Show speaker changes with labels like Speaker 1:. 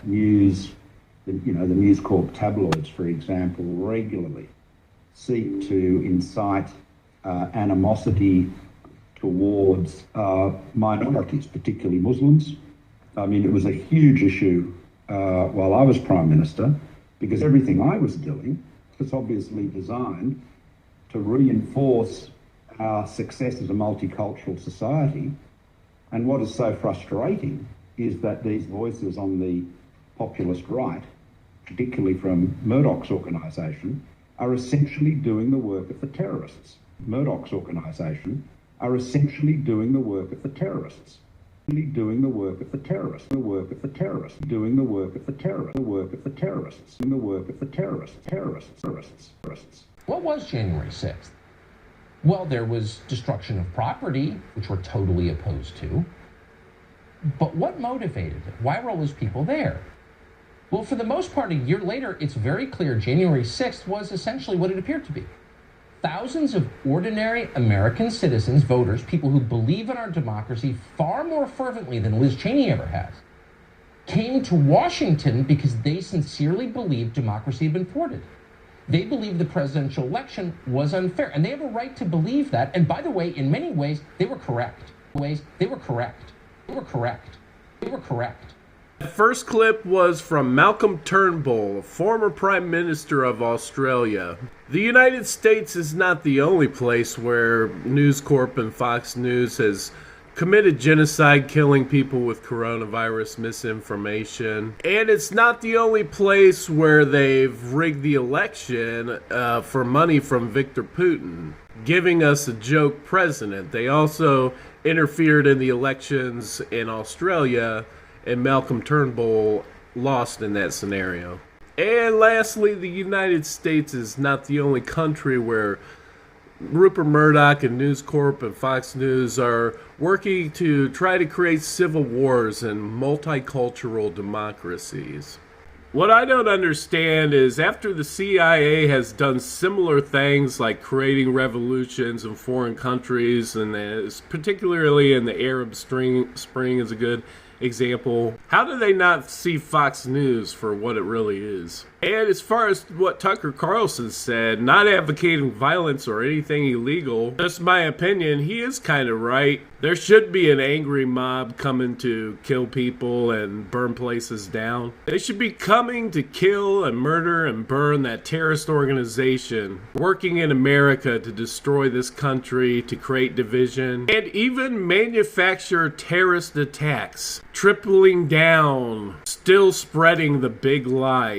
Speaker 1: news, the Newscorp tabloids, for example, regularly seek to incite animosity towards minorities, particularly Muslims. I mean, it was a huge issue while I was Prime Minister, because everything I was doing was obviously designed to reinforce our success as a multicultural society. And what is so frustrating is that these voices on the populist right, particularly from Murdoch's organisation, are essentially doing the work of the terrorists. Murdoch's organisation are essentially doing the work of the terrorists. Doing the work of the terrorists, the work of the terrorists, doing the work of the terrorists, the work of the terrorists, doing the work of the terrorists.
Speaker 2: What was January 6th? Well, there was destruction of property, which we're totally opposed to. But what motivated it? Why were all those people there? Well, for the most part, a year later, it's very clear January 6th was essentially what it appeared to be. Thousands of ordinary American citizens, voters, people who believe in our democracy far more fervently than Liz Cheney ever has, came to Washington because they sincerely believed democracy had been thwarted. They believed the presidential election was unfair, and they have a right to believe that. And by the way, in many ways, they were correct.
Speaker 3: The first clip was from Malcolm Turnbull, former Prime Minister of Australia. The United States is not the only place where Newscorp and Fox News has committed genocide, killing people with coronavirus misinformation. And it's not the only place where they've rigged the election for money from Victor Putin, giving us a joke president. They also interfered in the elections in Australia, and Malcolm Turnbull lost in that scenario. And lastly, the United States is not the only country where Rupert Murdoch and News Corp and Fox News are working to try to create civil wars and multicultural democracies. What I don't understand is after the CIA has done similar things like creating revolutions in foreign countries, and particularly in the Arab Spring is a good example, how do they not see Fox News for what it really is? And as far as what Tucker Carlson said, not advocating violence or anything illegal, just my opinion, he is kind of right. There should be an angry mob coming to kill people and burn places down. They should be coming to kill and murder and burn that terrorist organization working in America to destroy this country, to create division, and even manufacture terrorist attacks, tripling down, still spreading the big lie.